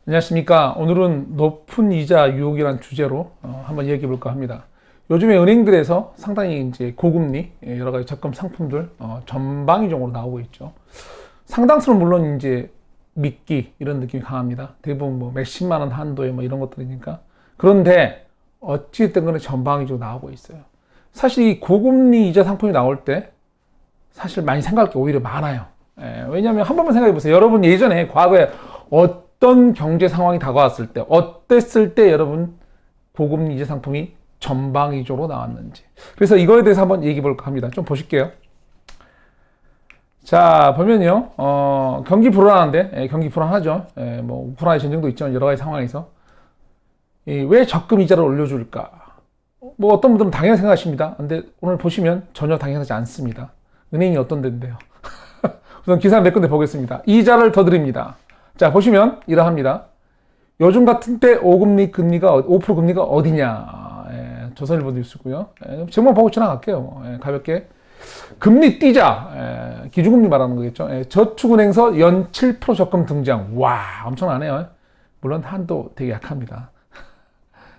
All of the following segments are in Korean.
안녕하십니까. 오늘은 높은 이자 유혹이라는 주제로 한번 이야기해 볼까 합니다. 요즘에 은행들에서 상당히 이제 고금리 여러 가지 적금 상품들 전방위적으로 나오고 있죠. 상당수는 물론 이제 미끼 이런 느낌이 강합니다. 대부분 뭐 몇십만 원 한도에 뭐 이런 것들이니까. 그런데 어찌됐든 간에 전방위적으로 나오고 있어요. 사실 이 고금리 이자 상품이 나올 때 사실 많이 생각할 게 오히려 많아요. 왜냐하면 한 번만 생각해 보세요. 여러분 예전에 과거에 어떤 경제 상황이 다가왔을 때, 어땠을 때 여러분 고금리 이자 상품이 전방위적으로 나왔는지. 그래서 이거에 대해서 한번 얘기해 볼까 합니다. 좀 보실게요. 자, 보면요. 경기 불안한데, 경기 불안하죠. 뭐, 우크라이나 전쟁도 있지만 여러 가지 상황에서. 왜 적금 이자를 올려줄까? 뭐, 어떤 분들은 당연히 생각하십니다. 근데 오늘 보시면 전혀 당연하지 않습니다. 은행이 어떤 데인데요. 우선 기사 몇 군데 보겠습니다. 이자를 더 드립니다. 자, 보시면 이러합니다. 요즘 같은 때 5금리 금리가, 5% 금리가 어디냐. 조선일보 뉴스고요. 제목 보고 지나갈게요. 가볍게. 금리 뛰자. 기준금리 말하는 거겠죠. 저축은행서 연 7% 적금 등장. 와, 엄청나네요. 물론 한도 되게 약합니다.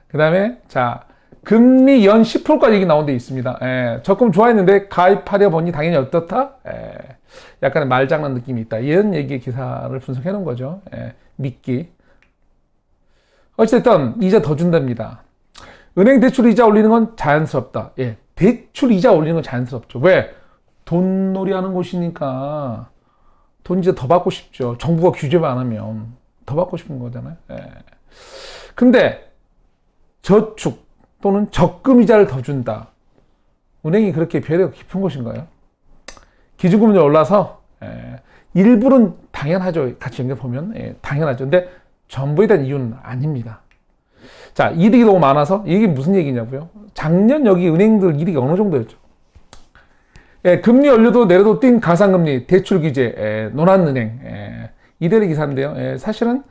그 다음에, 자, 금리 연 10%까지 얘기 나온 데 있습니다. 적금 좋아했는데 가입하려 보니 당연히 어떻다? 약간의 말장난 느낌이 있다. 이런 얘기의 기사를 분석해 놓은 거죠. 미끼. 어쨌든 이자 더 준답니다. 은행 대출 이자 올리는 건 자연스럽다. 대출 이자 올리는 건 자연스럽죠. 왜? 돈놀이 하는 곳이니까 돈 이제 더 받고 싶죠. 정부가 규제만 안 하면 더 받고 싶은 거잖아요. 근데 저축 또는 적금 이자를 더 준다. 은행이 그렇게 배려가 깊은 곳인가요? 기준금리 올라서 일부는 당연하죠. 같이 연결보면 당연하죠. 근데 전부에 대한 이유는 아닙니다. 자, 이득이 너무 많아서 이게 무슨 얘기냐고요? 작년 여기 은행들 이득이 어느 정도였죠? 금리 올려도 내려도 뛴 가상금리 대출 규제 논한은행 이대리 기사인데요. 사실은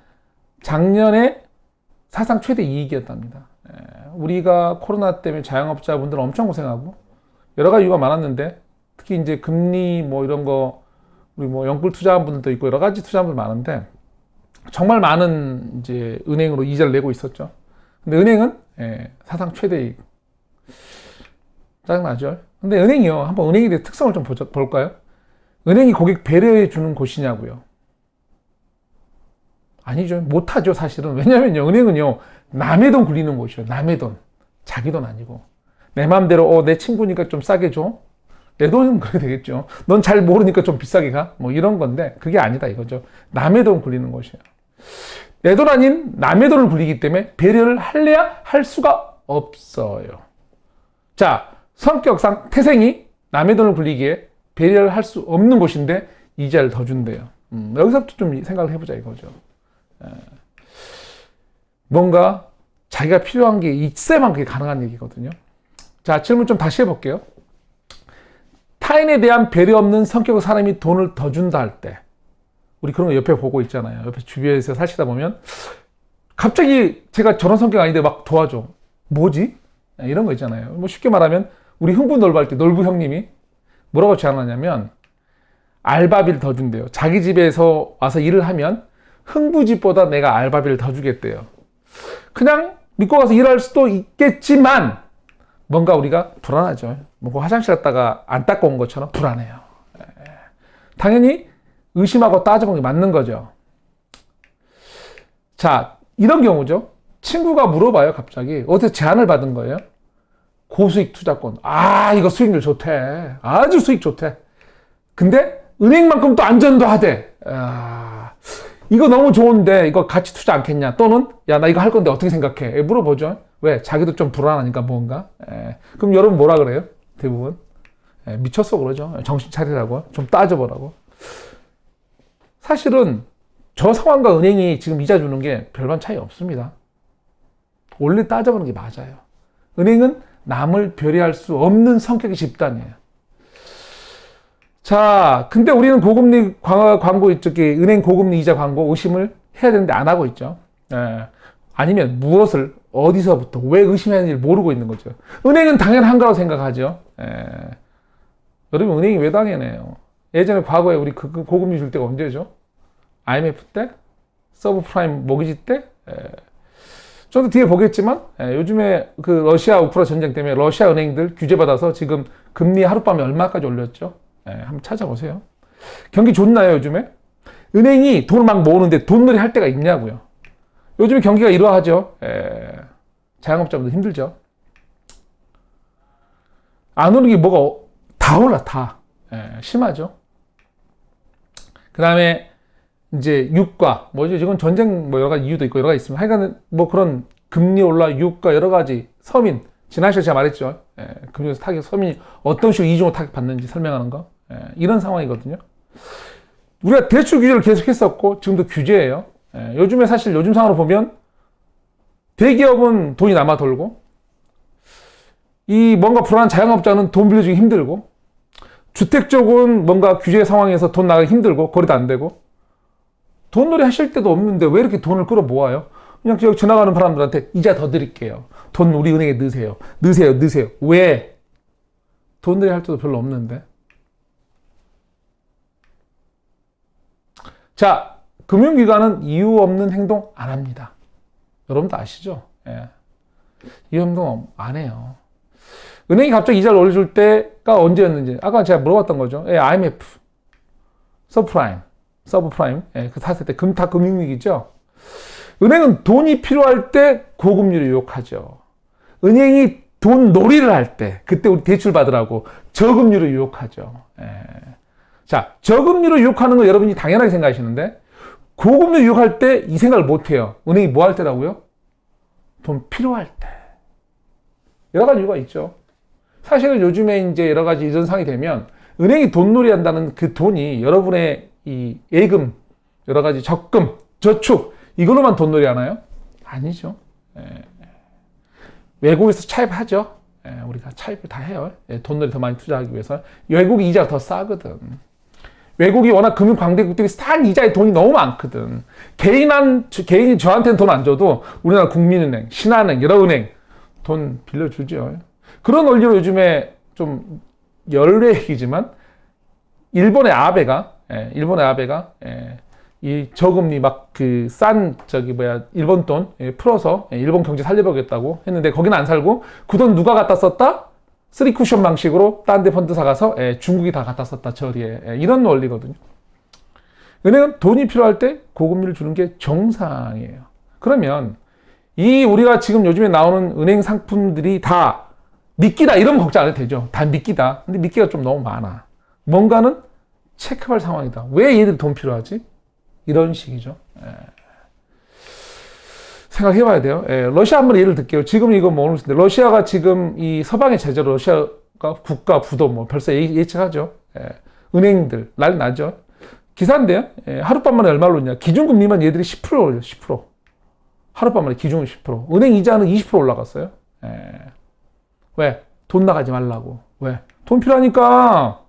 작년에 사상 최대 이익이었답니다. 우리가 코로나 때문에 자영업자분들은 엄청 고생하고 여러 가지 이유가 많았는데 특히 이제 금리 뭐 이런 거 우리 뭐 연끌 투자한 분들도 있고 여러 가지 투자한 분들 많은데 정말 많은 이제 은행으로 이자를 내고 있었죠. 근데 은행은 사상 최대이익. 짜증나죠? 근데 은행이요. 한번 은행에 대해 특성을 좀 볼까요? 은행이 고객 배려해 주는 곳이냐고요? 아니죠. 못하죠, 사실은. 왜냐면요, 은행은요, 남의 돈 굴리는 곳이에요. 남의 돈. 자기 돈 아니고. 내 맘대로, 내 친구니까 좀 싸게 줘. 내 돈은 그렇게 되겠죠. 넌 잘 모르니까 좀 비싸게 가. 뭐 이런 건데, 그게 아니다 이거죠. 남의 돈 굴리는 곳이에요. 내 돈 아닌 남의 돈을 굴리기 때문에 배려를 할래야 할 수가 없어요. 자, 성격상 태생이 남의 돈을 굴리기에 배려를 할 수 없는 곳인데, 이자를 더 준대요. 여기서부터 좀 생각을 해보자 이거죠. 뭔가 자기가 필요한 게 있어야만 그게 가능한 얘기거든요. 자, 질문 좀 다시 해볼게요. 타인에 대한 배려 없는 성격의 사람이 돈을 더 준다 할 때, 우리 그런 거 옆에 보고 있잖아요. 옆에 주변에서 사시다 보면 갑자기 제가 저런 성격 아닌데 막 도와줘. 뭐지? 이런 거 있잖아요. 뭐 쉽게 말하면 우리 흥부 놀부 할 때 놀부 형님이 뭐라고 제안하냐면 알바비를 더 준대요. 자기 집에서 와서 일을 하면 흥부집보다 내가 알바비를 더 주겠대요. 그냥 믿고 가서 일할 수도 있겠지만 뭔가 우리가 불안하죠. 뭐 화장실 갔다가 안 닦고 온 것처럼 불안해요. 당연히 의심하고 따져보는 게 맞는 거죠. 자, 이런 경우죠. 친구가 물어봐요, 갑자기. 어디서 제안을 받은 거예요? 고수익 투자권. 이거 수익률 좋대. 아주 수익 좋대. 근데 은행만큼 또 안전도 하대. 이거 너무 좋은데 이거 같이 투자 않겠냐? 또는 야, 나 이거 할 건데 어떻게 생각해? 물어보죠. 왜? 자기도 좀 불안하니까 뭔가. 그럼 여러분 뭐라 그래요? 대부분 미쳤어 그러죠. 정신 차리라고. 좀 따져보라고. 사실은 저 상황과 은행이 지금 이자 주는 게 별반 차이 없습니다. 원래 따져보는 게 맞아요. 은행은 남을 배려할 수 없는 성격의 집단이에요. 자, 근데 우리는 고금리 광고 저기 은행 고금리 이자 광고 의심을 해야 되는데 안 하고 있죠. 아니면 무엇을 어디서부터 왜 의심해야 하는지 모르고 있는 거죠. 은행은 당연한 거라고 생각하죠. 여러분 은행이 왜 당연해요? 예전에 과거에 우리 고금리 줄 때가 언제죠? IMF 때? 서브프라임 모기지 때, 좀 더 뒤에 보겠지만, 요즘에 그 러시아 우크라 전쟁 때문에 러시아 은행들 규제받아서 지금 금리 하룻밤에 얼마까지 올렸죠? 한번 찾아보세요. 경기 좋나요, 요즘에? 은행이 돈을 막 모으는데 돈놀이 할 때가 있냐고요. 요즘에 경기가 이러하죠. 자영업자분들 힘들죠. 안 오는 게 뭐가 다 올라, 다. 심하죠. 그 다음에 이제 유가, 뭐죠? 지금 전쟁 뭐 여러 가지 이유도 있고 여러 가지 있습니다. 하여간 뭐 그런 금리 올라, 유가 여러 가지 서민, 지난 시간에 제가 말했죠. 금리에서 타격, 서민이 어떤 식으로 이중으로 타격 받는지 설명하는 거. 이런 상황이거든요. 우리가 대출 규제를 계속 했었고 지금도 규제예요. 요즘에 사실 요즘 상황으로 보면 대기업은 돈이 남아 돌고 이 뭔가 불안한 자영업자는 돈 빌려주기 힘들고 주택 쪽은 뭔가 규제 상황에서 돈 나가기 힘들고 거래도 안 되고 돈놀이 하실 때도 없는데 왜 이렇게 돈을 끌어 모아요? 그냥 여기 지나가는 사람들한테 이자 더 드릴게요. 돈 우리 은행에 넣으세요. 넣으세요. 왜? 돈놀이 할 때도 별로 없는데. 자, 금융기관은 이유 없는 행동 안 합니다. 여러분도 아시죠? 이유 행동 안 해요. 은행이 갑자기 이자를 올려줄 때가 언제였는지 아까 제가 물어봤던 거죠. IMF, 서브프라임, 그 샀을 때 다 금융위기죠. 은행은 돈이 필요할 때 고금리를 유혹하죠. 은행이 돈 놀이를 할 때 그때 우리 대출 받으라고 저금리로 유혹하죠. 자, 저금리로 유혹하는 거 여러분이 당연하게 생각하시는데 고금리로 유혹할 때 이 생각을 못 해요. 은행이 뭐 할 때라고요? 돈 필요할 때. 여러 가지 이유가 있죠. 사실은 요즘에 이제 여러 가지 이런 상황이 되면 은행이 돈놀이 한다는 그 돈이 여러분의 이 예금, 여러 가지 적금, 저축 이걸로만 돈놀이 하나요? 아니죠. 외국에서 차입하죠. 우리가 차입을 다 해요. 돈놀이 더 많이 투자하기 위해서. 외국이 이자가 더 싸거든. 외국이 워낙 금융 강대국들이 싼 이자에 돈이 너무 많거든. 개인이 저한테는 돈 안 줘도 우리나라 국민은행, 신한은행, 여러 은행 돈 빌려주죠. 그런 원리로 요즘에 좀 연례 얘기지만 일본의 아베가 이 저금리 막 그 싼 일본 돈 풀어서 일본 경제 살려보겠다고 했는데 거기는 안 살고 그 돈 누가 갖다 썼다? 쓰리쿠션 방식으로 딴 데 펀드 사가서 중국이 다 갖다 썼다 저리에 이런 원리거든요. 은행은 돈이 필요할 때 고금리를 주는 게 정상이에요. 그러면 이 우리가 지금 요즘에 나오는 은행 상품들이 다 미끼다 이러면 걱정 안 해도 되죠. 다 미끼다. 근데 미끼가 좀 너무 많아. 뭔가는 체크할 상황이다. 왜 얘들이 돈 필요하지? 이런 식이죠. 생각해봐야 돼요. 러시아 한번 예를 들게요. 지금 이거 모르는데 러시아가 지금 이 서방의 제재로 러시아가 국가 부도 뭐 벌써 예측하죠. 은행들 난리 나죠. 기사인데요. 하룻밤 만에 얼마를 올렸냐. 기준금리만 얘들이 10% 올려. 10%. 하룻밤 만에 기준금 10%. 은행 이자는 20% 올라갔어요. 왜? 돈 나가지 말라고. 왜? 돈 필요하니까.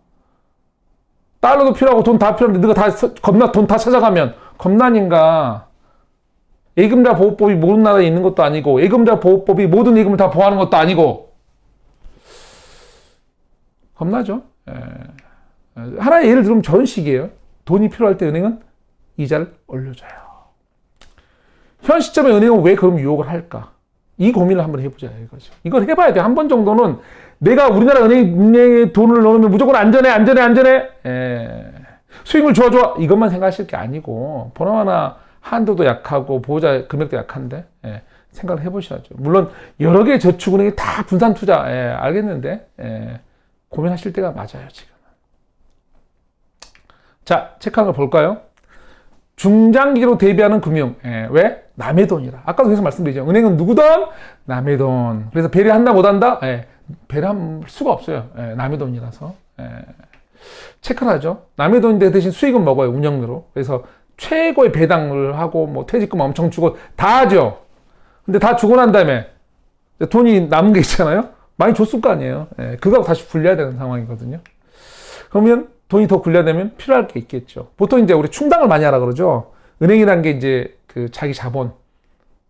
달러도 필요하고 돈 다 필요한데 너가 다 돈 다 찾아가면 겁나닌가. 예금자 보호법이 모든 나라에 있는 것도 아니고 예금자 보호법이 모든 예금을 다 보호하는 것도 아니고 겁나죠. 하나의 예를 들면 저런 식이에요. 돈이 필요할 때 은행은 이자를 올려줘요. 현 시점에 은행은 왜 그럼 유혹을 할까? 이 고민을 한번 해보자 이거죠. 이걸 해봐야 돼. 한 번 정도는 내가 우리나라 은행에 돈을 넣으면 무조건 안전해. 수익률 좋아. 이것만 생각하실 게 아니고 보나마나 한도도 약하고 보호자 금액도 약한데 생각을 해보셔야죠. 물론 여러 개의 저축은행이 다 분산 투자 알겠는데 고민하실 때가 맞아요 지금. 자, 체크한 거 볼까요? 중장기로 대비하는 금융. 왜? 남의 돈이라. 아까도 계속 말씀드리죠. 은행은 누구 돈? 남의 돈. 그래서 배려한다 못한다? 배려할 수가 없어요. 남의 돈이라서. 체크를 하죠. 남의 돈인데 대신 수익은 먹어요. 운영료로. 그래서 최고의 배당을 하고 뭐 퇴직금 엄청 주고 다 하죠. 근데 다 주고 난 다음에 돈이 남은 게 있잖아요. 많이 줬을 거 아니에요. 그거 다시 굴려야 되는 상황이거든요. 그러면 돈이 더 굴려되면 필요할 게 있겠죠. 보통 이제 우리 충당을 많이 하라 그러죠. 은행이라는 게 이제 그 자기 자본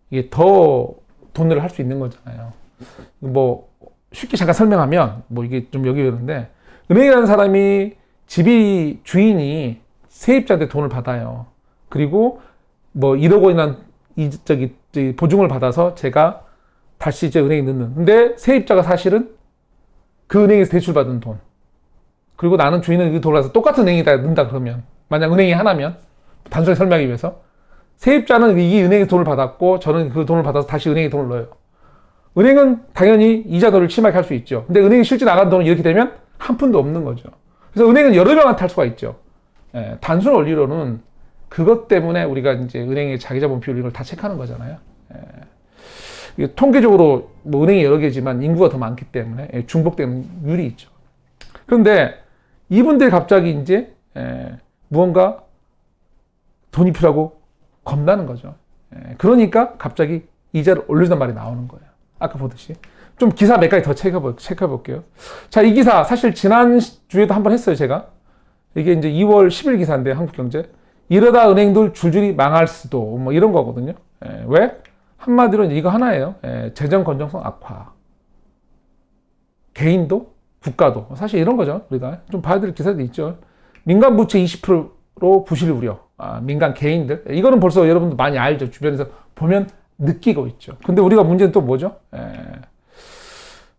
이게 더 돈을 할 수 있는 거잖아요. 뭐 쉽게 잠깐 설명하면 뭐 이게 좀 여기 그런데 은행이라는 사람이 주인이 세입자한테 돈을 받아요. 그리고 뭐 1억 원이나 저기 보증을 받아서 제가 다시 이제 은행에 넣는. 근데 세입자가 사실은 그 은행에서 대출받은 돈. 그리고 나는 주인은 그 돈을 가서 똑같은 은행에다 넣는다 그러면, 만약 은행이 하나면, 단순히 설명하기 위해서, 세입자는 이 은행에 돈을 받았고 저는 그 돈을 받아서 다시 은행에 돈을 넣어요. 은행은 당연히 이자도를 심하게 할 수 있죠. 근데 은행이 실제 나간 돈은 이렇게 되면 한 푼도 없는 거죠. 그래서 은행은 여러 명한테 할 수가 있죠. 단순 원리로는 그것 때문에 우리가 이제 은행의 자기자본 비율 이걸 다 체크하는 거잖아요. 이게 통계적으로 뭐 은행이 여러 개지만 인구가 더 많기 때문에 중복되는 율이 있죠. 그런데 이분들이 갑자기 이제 무언가 돈이 필요하고 겁나는 거죠. 그러니까 갑자기 이자를 올려준단 말이 나오는 거예요. 아까 보듯이. 좀 기사 몇 가지 더 체크해 볼게요. 자, 이 기사 사실 지난주에도 한번 했어요, 제가. 이게 이제 2월 10일 기사인데, 한국경제. 이러다 은행들 줄줄이 망할 수도, 뭐 이런 거거든요. 왜? 한마디로 이거 하나예요. 재정 건전성 악화. 개인도, 국가도. 사실 이런 거죠, 우리가. 좀 봐야 될 기사도 있죠. 민간 부채 20% 부실 우려. 민간 개인들. 이거는 벌써 여러분들 많이 알죠. 주변에서 보면 느끼고 있죠. 근데 우리가 문제는 또 뭐죠?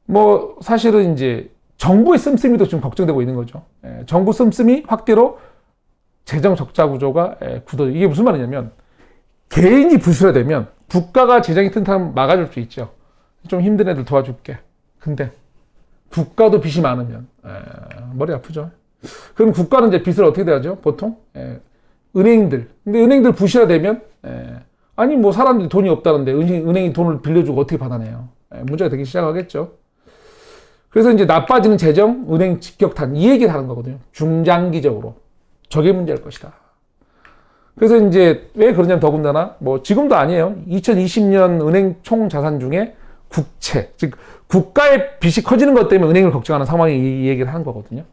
뭐, 사실은 이제 정부의 씀씀이도 좀 걱정되고 있는 거죠. 정부 씀씀이 확대로 재정 적자 구조가 굳어져. 이게 무슨 말이냐면, 개인이 부실화되면 국가가 재정이 튼튼하면 막아줄 수 있죠. 좀 힘든 애들 도와줄게. 근데 국가도 빚이 많으면 머리 아프죠. 그럼 국가는 이제 빚을 어떻게 대하죠? 보통 은행들. 근데 은행들 부실화되면 아니 뭐 사람들이 돈이 없다는데 은행이 돈을 빌려주고 어떻게 받아내요? 문제가 되기 시작하겠죠. 그래서 이제 나빠지는 재정, 은행 직격탄 이 얘기를 하는 거거든요. 중장기적으로 저게 문제일 것이다. 그래서 이제 왜 그러냐면 더군다나 뭐 지금도 아니에요. 2020년 은행 총 자산 중에 국채, 즉 국가의 빚이 커지는 것 때문에 은행을 걱정하는 상황이 이 얘기를 하는 거거든요.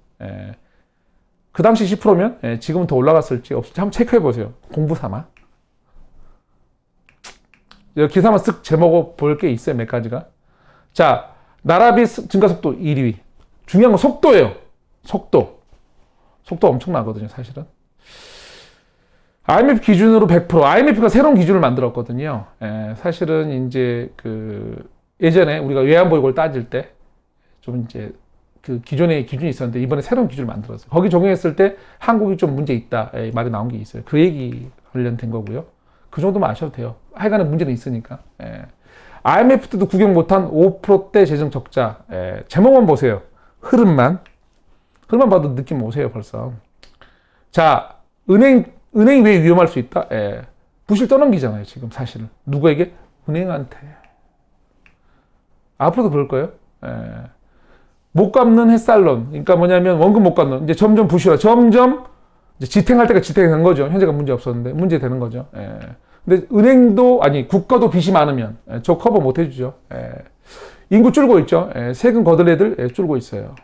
그 당시 10%면 지금은 더 올라갔을지 없을지 한번 체크해 보세요. 공부 삼아. 기사만 쓱 제목 볼 게 있어요. 몇 가지가. 자, 나라비 증가 속도 1위. 중요한 건 속도예요. 속도 엄청나거든요, 사실은. IMF 기준으로 100%. IMF가 새로운 기준을 만들었거든요. 사실은 이제 예전에 우리가 외환보유고를 따질 때 좀 이제 그 기존의 기준이 있었는데 이번에 새로운 기준을 만들었어요. 거기 적용했을 때 한국이 좀 문제 있다 말이 나온 게 있어요. 그 얘기 관련된 거고요. 그 정도만 아셔도 돼요. 하여간에 문제는 있으니까. IMF 때도 구경 못한 5%대 재정 적자. 제목만 보세요. 흐름만 봐도 느낌 오세요, 벌써. 자, 은행이 왜 위험할 수 있다? 부실 떠넘기잖아요, 지금 사실은. 누구에게? 은행한테. 앞으로도 그럴 거예요. 못 갚는 햇살론. 그러니까 뭐냐면 원금 못 갚는. 이제 점점 부실화. 점점 이제 지탱할 때가 지탱된 거죠. 현재가 문제 없었는데 문제 되는 거죠. 근데 은행도 국가도 빚이 많으면 저 커버 못 해주죠. 인구 줄고 있죠. 세금 거둘 애들 줄고 있어요.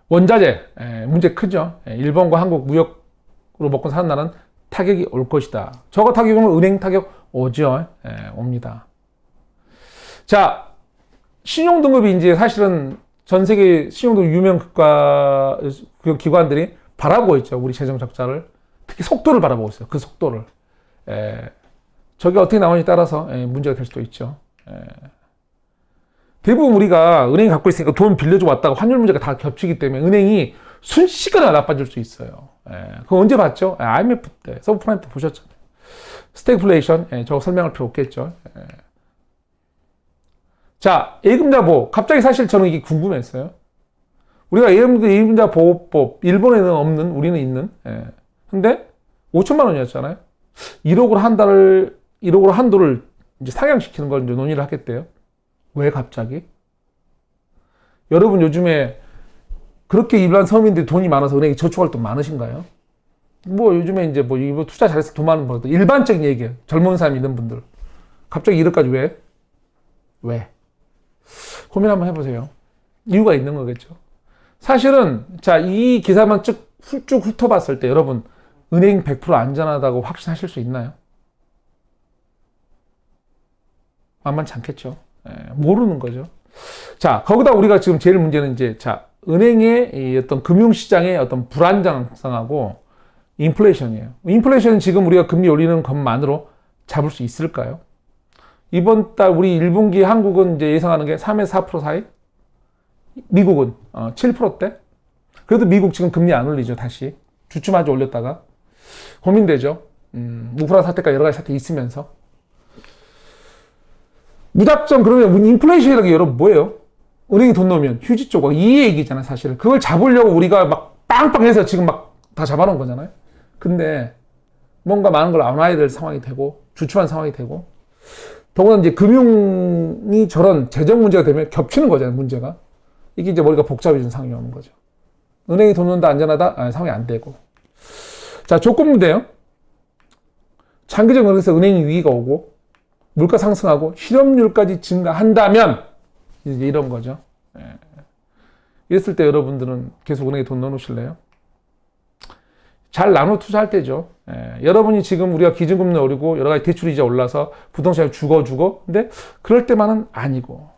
원자재 문제 크죠. 일본과 한국 무역으로 먹고 사는 나라는 타격이 올 것이다. 저거 타격이 오면 은행 타격 오죠. 옵니다. 자, 신용등급이 이제 사실은 전 세계 신용등급 유명 국가 기관들이 바라보고 있죠. 우리 재정 적자를. 특히 속도를 바라보고 있어요. 그 속도를. 저게 어떻게 나오느냐에 따라서 문제가 될 수도 있죠. 대부분 우리가 은행이 갖고 있으니까 돈 빌려주고 왔다가 환율 문제가 다 겹치기 때문에 은행이 순식간에 나빠질 수 있어요. 그거 언제 봤죠? IMF 때, 서브프라임 때 보셨잖아요. 스태그플레이션, 저거 설명할 필요 없겠죠. 자, 예금자 보호. 갑자기 사실 저는 이게 궁금했어요. 우리가 예금자 보호법, 일본에는 없는, 우리는 있는. 근데 5천만 원이었잖아요. 1억으로 한도를 이제 상향시키는 걸 이제 논의를 하겠대요. 왜 갑자기? 여러분 요즘에 그렇게 일반 서민들이 돈이 많아서 은행에 저축할 돈 많으신가요? 뭐 요즘에 이제 뭐 이거 투자 잘해서 돈 많은 분들 일반적인 얘기예요. 젊은 사람 있는 분들. 갑자기 1억까지 왜? 왜? 고민 한번 해보세요. 이유가 있는 거겠죠. 사실은 자, 이 기사만 쭉 훑어봤을 때 여러분 은행 100% 안전하다고 확신하실 수 있나요? 만만치 않겠죠. 모르는 거죠. 자, 거기다 우리가 지금 제일 문제는 이제 자, 은행의 어떤 금융시장의 어떤 불안정성하고 인플레이션이에요. 인플레이션은 지금 우리가 금리 올리는 것만으로 잡을 수 있을까요? 이번 달 우리 1분기 한국은 이제 예상하는 게 3에서 4% 사이? 미국은 7%대? 그래도 미국 지금 금리 안 올리죠, 다시. 주춤하게 올렸다가. 고민되죠. 우크라이나 사태가 여러 가지 사태 있으면서. 무작정 그러면 인플레이션이라는 게 여러분 뭐예요? 은행이 돈 넣으면 휴지 조각 이 얘기잖아요, 사실은. 그걸 잡으려고 우리가 막 빵빵해서 지금 막 다 잡아놓은 거잖아요. 근데 뭔가 많은 걸 안 와야 될 상황이 되고 주춤한 상황이 되고 더구나 이제 금융이 저런 재정 문제가 되면 겹치는 거잖아요, 문제가. 이게 이제 머리가 복잡해진 상황이 오는 거죠. 은행이 돈 넣는다 안전하다? 상황이 안 되고. 자, 조건 문제요. 장기적인 그래서 은행 위기가 오고 물가 상승하고 실업률까지 증가한다면 이제 이런 거죠. 이랬을 때 여러분들은 계속 은행에 돈 넣어놓으실래요? 잘 나눠 투자할 때죠. 여러분이 지금 우리가 기준금리 오르고 여러 가지 대출이자 올라서 부동산이 죽어. 근데 그럴 때만은 아니고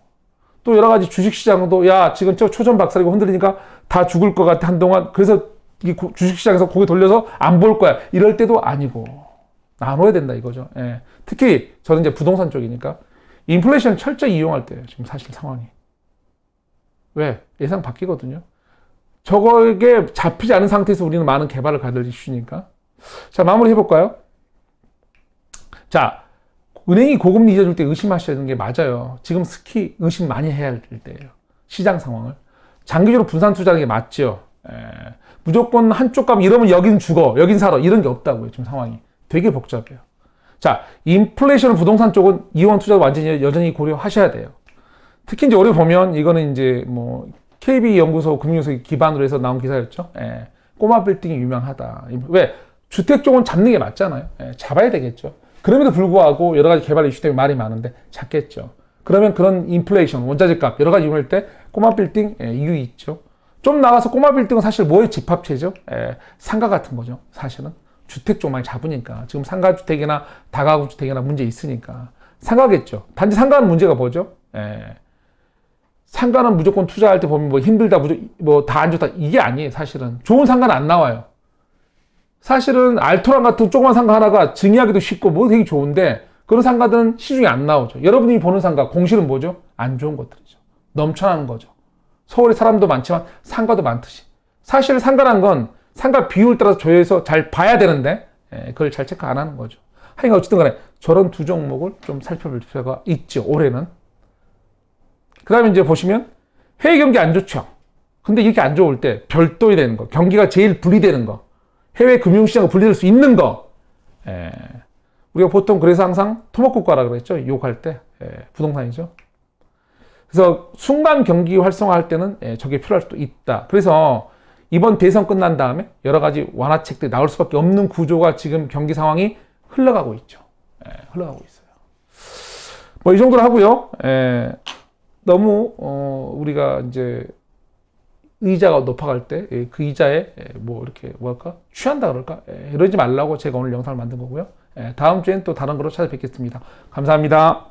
또 여러 가지 주식시장도 야 지금 저 초전 박살이고 흔들리니까 다 죽을 것 같아 한동안. 그래서 이 주식시장에서 고개 돌려서 안 볼 거야. 이럴 때도 아니고 나눠야 된다 이거죠. 특히 저는 이제 부동산 쪽이니까 인플레이션 철저히 이용할 때예요. 지금 사실 상황이. 왜? 예상 바뀌거든요. 저거에 잡히지 않은 상태에서 우리는 많은 개발을 가야 될 이슈니까. 자, 마무리 해볼까요? 자, 은행이 고금리 이자 줄 때 의심하셔야 되는 게 맞아요. 지금 특히 의심 많이 해야 할 때예요. 시장 상황을. 장기적으로 분산 투자하는 게 맞죠. 무조건 한쪽 가면 이러면 여긴 죽어, 여긴 살아. 이런 게 없다고요. 지금 상황이. 되게 복잡해요. 자, 인플레이션 부동산 쪽은 이원 투자도 완전히 여전히 고려하셔야 돼요. 특히 이제 올해 보면 이거는 이제 뭐 KB연구소 금융연구소 기반으로 해서 나온 기사였죠. 꼬마 빌딩이 유명하다. 왜? 주택 쪽은 잡는 게 맞잖아요. 잡아야 되겠죠. 그럼에도 불구하고 여러 가지 개발 이슈 때문에 말이 많은데 잡겠죠. 그러면 그런 인플레이션, 원자재 값 여러 가지 이용할 때 꼬마 빌딩 이유 있죠. 좀 나가서 꼬마 빌딩은 사실 뭐의 집합체죠? 상가 같은 거죠. 사실은. 주택 쪽 많이 잡으니까. 지금 상가주택이나 다가구주택이나 문제 있으니까. 상가겠죠. 단지 상가는 문제가 뭐죠? 상가는 무조건 투자할 때 보면 뭐 힘들다, 뭐 다 안 좋다. 이게 아니에요, 사실은. 좋은 상가는 안 나와요. 사실은 알토란 같은 조그만 상가 하나가 증여하기도 쉽고 뭐 되게 좋은데 그런 상가들은 시중에 안 나오죠. 여러분이 보는 상가, 공실은 뭐죠? 안 좋은 것들이죠. 넘쳐나는 거죠. 서울에 사람도 많지만 상가도 많듯이. 사실 상가란 건 상가 비율 따라서 조회해서 잘 봐야 되는데 그걸 잘 체크 안 하는 거죠. 하여간 어쨌든 간에 저런 두 종목을 좀 살펴볼 필요가 있죠, 올해는. 그 다음에 이제 보시면 해외 경기 안 좋죠. 근데 이렇게 안 좋을 때 별도이 되는 거, 경기가 제일 분리되는 거, 해외 금융시장과 분리될 수 있는 거. 우리가 보통 그래서 항상 토목국가라 그랬죠. 욕할 때. 부동산이죠. 그래서 순간 경기 활성화할 때는 저게 필요할 수도 있다. 그래서 이번 대선 끝난 다음에 여러 가지 완화책들이 나올 수밖에 없는 구조가 지금 경기 상황이 흘러가고 있죠. 흘러가고 있어요. 뭐 이 정도로 하고요. 너무 우리가 이제 의자가 높아갈 때 그 이자에 뭐 이렇게 뭐랄까 취한다 그럴까 이러지 말라고 제가 오늘 영상을 만든 거고요. 다음 주엔 또 다른 거로 찾아뵙겠습니다. 감사합니다.